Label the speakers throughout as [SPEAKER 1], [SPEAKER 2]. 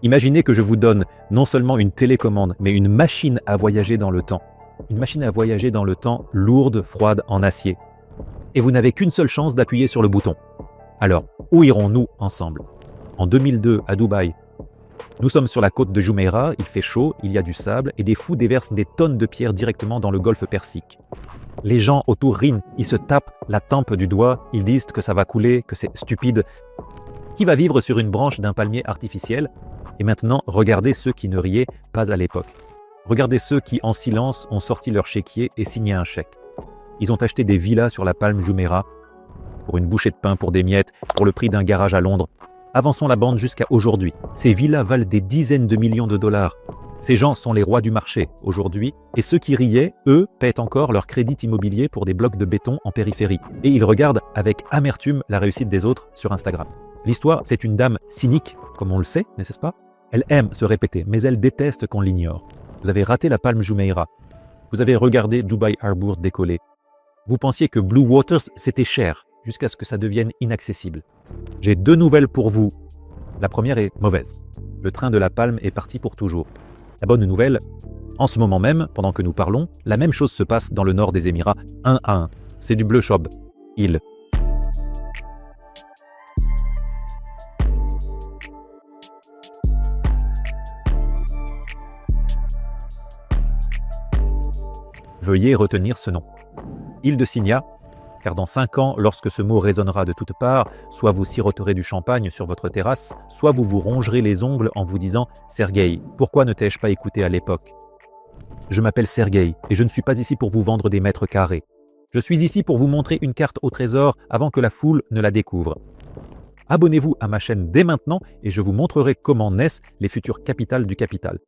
[SPEAKER 1] Imaginez que je vous donne non seulement une télécommande, mais une machine à voyager dans le temps. Une machine à voyager dans le temps lourde, froide, en acier. Et vous n'avez qu'une seule chance d'appuyer sur le bouton. Alors, où irons-nous ensemble? En 2002, à Dubaï. Nous sommes sur la côte de Jumeirah, il fait chaud, il y a du sable, et des fous déversent des tonnes de pierres directement dans le golfe Persique. Les gens autour rient, ils se tapent la tempe du doigt, ils disent que ça va couler, que c'est stupide. Qui va vivre sur une branche d'un palmier artificiel? Et maintenant, regardez ceux qui ne riaient pas à l'époque. Regardez ceux qui, en silence, ont sorti leur chéquier et signé un chèque. Ils ont acheté des villas sur la palme Jumeirah, pour une bouchée de pain, pour des miettes, pour le prix d'un garage à Londres. Avançons la bande jusqu'à aujourd'hui. Ces villas valent des dizaines de millions de dollars. Ces gens sont les rois du marché aujourd'hui, et ceux qui riaient, eux, paient encore leur crédit immobilier pour des blocs de béton en périphérie. Et ils regardent avec amertume la réussite des autres sur Instagram. L'histoire, c'est une dame cynique, comme on le sait, n'est-ce pas? Elle aime se répéter, mais elle déteste qu'on l'ignore. Vous avez raté la palme Jumeirah. Vous avez regardé Dubai Harbour décoller. Vous pensiez que Blue Waters, c'était cher, jusqu'à ce que ça devienne inaccessible. J'ai deux nouvelles pour vous. La première est mauvaise. Le train de la Palme est parti pour toujours. La bonne nouvelle, en ce moment même, pendant que nous parlons, la même chose se passe dans le nord des Émirats, 1 à 1. C'est du bleu chob. Il. Veuillez retenir ce nom. Île de Signa, car dans 5 ans, lorsque ce mot résonnera de toutes parts, soit vous siroterez du champagne sur votre terrasse, soit vous vous rongerez les ongles en vous disant « Sergueï, pourquoi ne t'ai-je pas écouté à l'époque ?» Je m'appelle Sergueï et je ne suis pas ici pour vous vendre des mètres carrés. Je suis ici pour vous montrer une carte au trésor avant que la foule ne la découvre. Abonnez-vous à ma chaîne dès maintenant et je vous montrerai comment naissent les futures capitales du capital.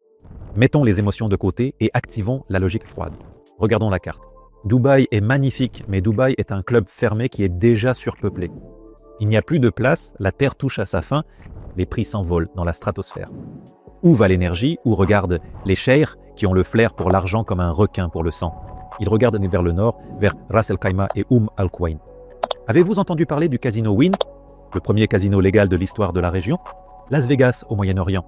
[SPEAKER 1] Mettons les émotions de côté et activons la logique froide. Regardons la carte. Dubaï est magnifique, mais Dubaï est un club fermé qui est déjà surpeuplé. Il n'y a plus de place, la terre touche à sa fin, les prix s'envolent dans la stratosphère. Où va l'énergie? Où regardent les cheikhs qui ont le flair pour l'argent comme un requin pour le sang? Ils regardent vers le nord, vers Ras El Khaimah et Al Quwain. Avez-vous entendu parler du casino Wynn, le premier casino légal de l'histoire de la région? Las Vegas au Moyen-Orient.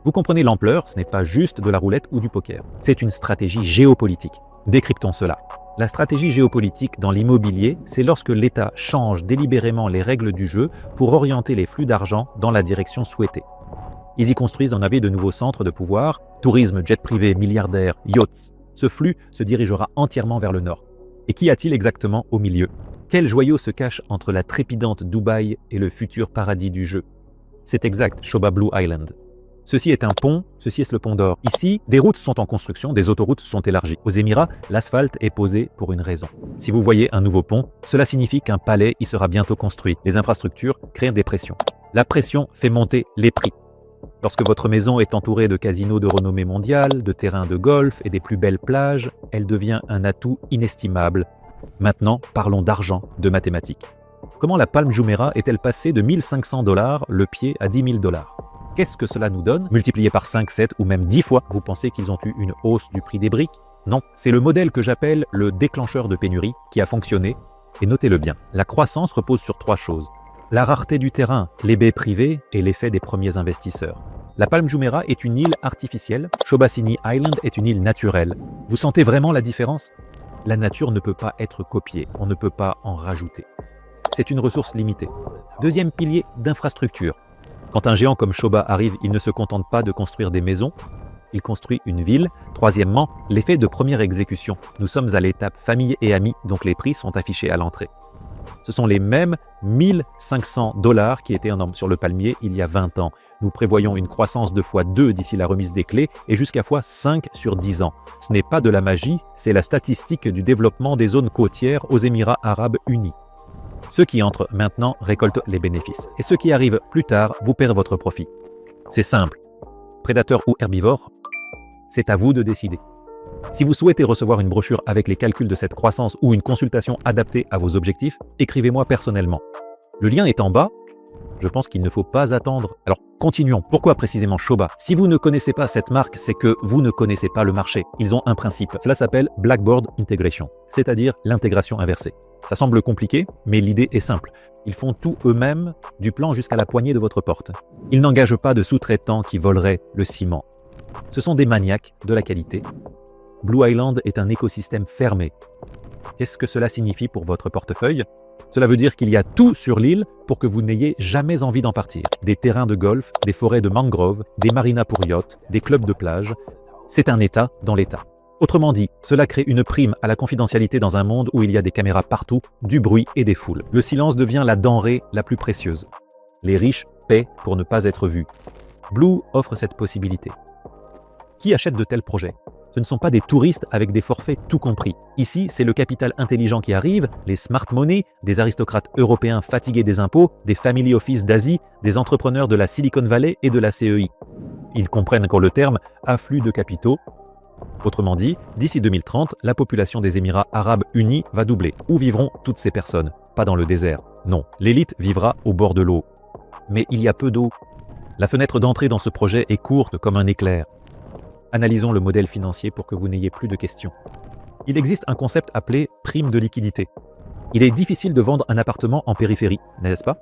[SPEAKER 1] Vous comprenez l'ampleur, ce n'est pas juste de la roulette ou du poker. C'est une stratégie géopolitique. Décryptons cela. La stratégie géopolitique dans l'immobilier, c'est lorsque l'État change délibérément les règles du jeu pour orienter les flux d'argent dans la direction souhaitée. Ils y construisent en avis de nouveaux centres de pouvoir, tourisme, jet privé, milliardaires, yachts. Ce flux se dirigera entièrement vers le nord. Et qu'y a-t-il exactement au milieu? Quel joyau se cache entre la trépidante Dubaï et le futur paradis du jeu? C'est exact, Shoba Blue Island. Ceci est un pont, ceci est le pont d'or. Ici, des routes sont en construction, des autoroutes sont élargies. Aux Émirats, l'asphalte est posé pour une raison. Si vous voyez un nouveau pont, cela signifie qu'un palais y sera bientôt construit. Les infrastructures créent des pressions. La pression fait monter les prix. Lorsque votre maison est entourée de casinos de renommée mondiale, de terrains de golf et des plus belles plages, elle devient un atout inestimable. Maintenant, parlons d'argent, de mathématiques. Comment la palme Jumeirah est-elle passée de 1500 $ le pied à 10 000 $? Qu'est-ce que cela nous donne? Multiplié par 5, 7 ou même 10 fois, vous pensez qu'ils ont eu une hausse du prix des briques? Non, c'est le modèle que j'appelle le déclencheur de pénurie qui a fonctionné. Et notez-le bien, la croissance repose sur 3 choses. La rareté du terrain, les baies privées et l'effet des premiers investisseurs. La palme Jumeirah est une île artificielle, Shobasini Island est une île naturelle. Vous sentez vraiment la différence? La nature ne peut pas être copiée, on ne peut pas en rajouter. C'est une ressource limitée. Deuxième pilier d'infrastructure. Quand un géant comme Shoba arrive, il ne se contente pas de construire des maisons, il construit une ville. Troisièmement, l'effet de première exécution. Nous sommes à l'étape famille et amis, donc les prix sont affichés à l'entrée. Ce sont les mêmes 1500 $ qui étaient sur le palmier il y a 20 ans. Nous prévoyons une croissance de x2 d'ici la remise des clés et jusqu'à x5 sur 10 ans. Ce n'est pas de la magie, c'est la statistique du développement des zones côtières aux Émirats Arabes Unis. Ceux qui entrent maintenant récoltent les bénéfices. Et ceux qui arrivent plus tard vous perdent votre profit. C'est simple. Prédateur ou herbivore, c'est à vous de décider. Si vous souhaitez recevoir une brochure avec les calculs de cette croissance ou une consultation adaptée à vos objectifs, écrivez-moi personnellement. Le lien est en bas Je pense qu'il ne faut pas attendre. Alors, continuons. Pourquoi précisément Shoba? Si vous ne connaissez pas cette marque, c'est que vous ne connaissez pas le marché. Ils ont un principe. Cela s'appelle Blackboard Integration, c'est-à-dire l'intégration inversée. Ça semble compliqué, mais l'idée est simple. Ils font tout eux-mêmes, du plan jusqu'à la poignée de votre porte. Ils n'engagent pas de sous-traitants qui voleraient le ciment. Ce sont des maniaques de la qualité. Blue Island est un écosystème fermé. Qu'est-ce que cela signifie pour votre portefeuille? Cela veut dire qu'il y a tout sur l'île pour que vous n'ayez jamais envie d'en partir. Des terrains de golf, des forêts de mangroves, des marinas pour yachts, des clubs de plage. C'est un État dans l'État. Autrement dit, cela crée une prime à la confidentialité dans un monde où il y a des caméras partout, du bruit et des foules. Le silence devient la denrée la plus précieuse. Les riches paient pour ne pas être vus. Blue offre cette possibilité. Qui achète de tels projets? Ce ne sont pas des touristes avec des forfaits tout compris. Ici, c'est le capital intelligent qui arrive, les smart money, des aristocrates européens fatigués des impôts, des family office d'Asie, des entrepreneurs de la Silicon Valley et de la CEI. Ils comprennent quand le terme « afflux de capitaux ». Autrement dit, d'ici 2030, la population des Émirats arabes unis va doubler. Où vivront toutes ces personnes? Pas dans le désert. Non, l'élite vivra au bord de l'eau. Mais il y a peu d'eau. La fenêtre d'entrée dans ce projet est courte comme un éclair. Analysons le modèle financier pour que vous n'ayez plus de questions. Il existe un concept appelé prime de liquidité. Il est difficile de vendre un appartement en périphérie, n'est-ce pas?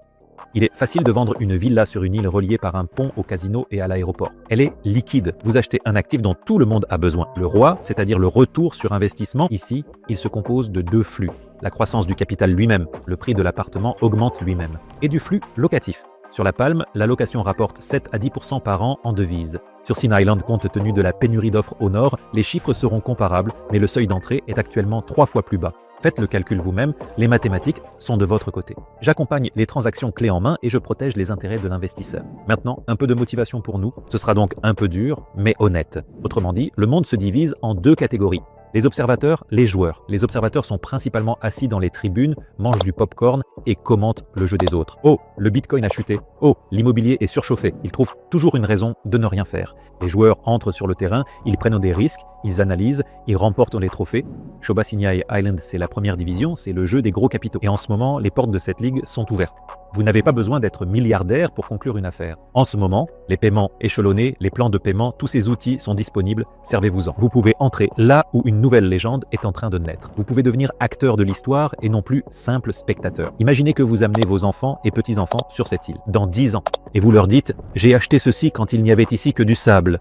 [SPEAKER 1] Il est facile de vendre une villa sur une île reliée par un pont au casino et à l'aéroport. Elle est liquide. Vous achetez un actif dont tout le monde a besoin. Le ROI, c'est-à-dire le retour sur investissement, ici, il se compose de deux flux. La croissance du capital lui-même, le prix de l'appartement augmente lui-même. Et du flux locatif. Sur la Palme, la location rapporte 7 à 10% par an en devises. Sur Sin Island, compte tenu de la pénurie d'offres au nord, les chiffres seront comparables, mais le seuil d'entrée est actuellement 3 fois plus bas. Faites le calcul vous-même, les mathématiques sont de votre côté. J'accompagne les transactions clés en main et je protège les intérêts de l'investisseur. Maintenant, un peu de motivation pour nous. Ce sera donc un peu dur, mais honnête. Autrement dit, le monde se divise en deux catégories. Les observateurs, les joueurs. Les observateurs sont principalement assis dans les tribunes, mangent du popcorn et commentent le jeu des autres. Oh, le bitcoin a chuté. Oh, l'immobilier est surchauffé. Ils trouvent toujours une raison de ne rien faire. Les joueurs entrent sur le terrain, ils prennent des risques, ils analysent, ils remportent les trophées. Shoba Sinai Island, c'est la première division, c'est le jeu des gros capitaux. Et en ce moment, les portes de cette ligue sont ouvertes. Vous n'avez pas besoin d'être milliardaire pour conclure une affaire. En ce moment, les paiements échelonnés, les plans de paiement, tous ces outils sont disponibles, servez-vous-en. Vous pouvez entrer là où une nouvelle légende est en train de naître. Vous pouvez devenir acteur de l'histoire et non plus simple spectateur. Imaginez que vous amenez vos enfants et petits-enfants sur cette île, dans 10 ans, et vous leur dites « J'ai acheté ceci quand il n'y avait ici que du sable,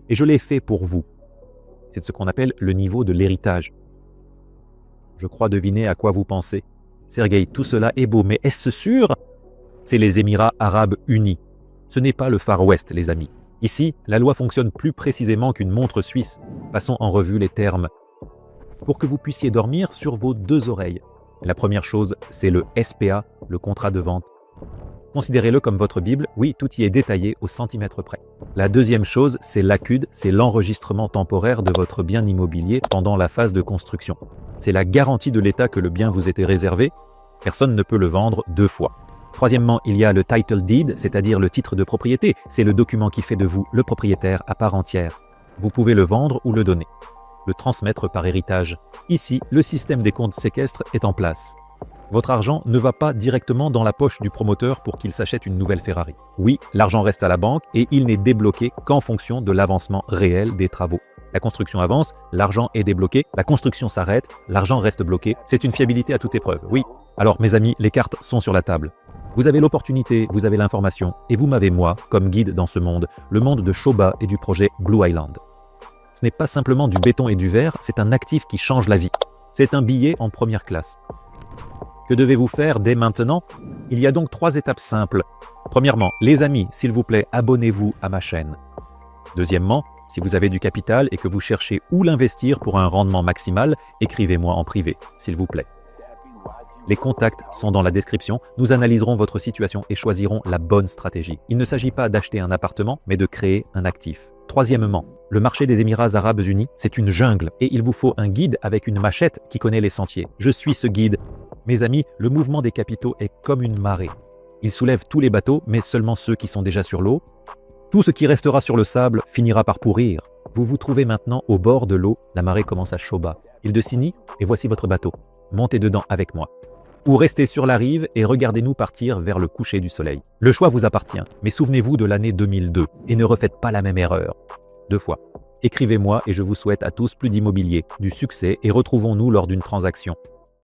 [SPEAKER 1] et je l'ai fait pour vous ». C'est ce qu'on appelle le niveau de l'héritage. Je crois deviner à quoi vous pensez. Sergueï, tout cela est beau, mais est-ce sûr? C'est les Émirats arabes unis. Ce n'est pas le Far West, les amis. Ici, la loi fonctionne plus précisément qu'une montre suisse. Passons en revue les termes. Pour que vous puissiez dormir sur vos deux oreilles. La première chose, c'est le SPA, le contrat de vente. Considérez-le comme votre Bible, oui, tout y est détaillé au centimètre près. La deuxième chose, c'est l'ACUD, c'est l'enregistrement temporaire de votre bien immobilier pendant la phase de construction. C'est la garantie de l'État que le bien vous était réservé. Personne ne peut le vendre deux fois. Troisièmement, il y a le title deed, c'est-à-dire le titre de propriété. C'est le document qui fait de vous le propriétaire à part entière. Vous pouvez le vendre ou le donner. Le transmettre par héritage. Ici, le système des comptes séquestres est en place. Votre argent ne va pas directement dans la poche du promoteur pour qu'il s'achète une nouvelle Ferrari. Oui, l'argent reste à la banque et il n'est débloqué qu'en fonction de l'avancement réel des travaux. La construction avance, l'argent est débloqué, la construction s'arrête, l'argent reste bloqué. C'est une fiabilité à toute épreuve, oui. Alors mes amis, les cartes sont sur la table. Vous avez l'opportunité, vous avez l'information, et vous m'avez moi comme guide dans ce monde, le monde de Shoba et du projet Blue Island. Ce n'est pas simplement du béton et du verre, c'est un actif qui change la vie. C'est un billet en première classe. Que devez-vous faire dès maintenant? Il y a donc 3 étapes simples. Premièrement, les amis, s'il vous plaît, abonnez-vous à ma chaîne. Deuxièmement, si vous avez du capital et que vous cherchez où l'investir pour un rendement maximal, écrivez-moi en privé, s'il vous plaît. Les contacts sont dans la description. Nous analyserons votre situation et choisirons la bonne stratégie. Il ne s'agit pas d'acheter un appartement, mais de créer un actif. Troisièmement, le marché des Émirats arabes unis, c'est une jungle et il vous faut un guide avec une machette qui connaît les sentiers. Je suis ce guide. Mes amis, le mouvement des capitaux est comme une marée. Il soulève tous les bateaux, mais seulement ceux qui sont déjà sur l'eau. Tout ce qui restera sur le sable finira par pourrir. Vous vous trouvez maintenant au bord de l'eau, la marée commence à Shoba. Île de Sini, et voici votre bateau. Montez dedans avec moi. ou restez sur la rive et regardez-nous partir vers le coucher du soleil. Le choix vous appartient, mais souvenez-vous de l'année 2002 et ne refaites pas la même erreur. 2 fois. Écrivez-moi et je vous souhaite à tous plus d'immobilier, du succès et retrouvons-nous lors d'une transaction.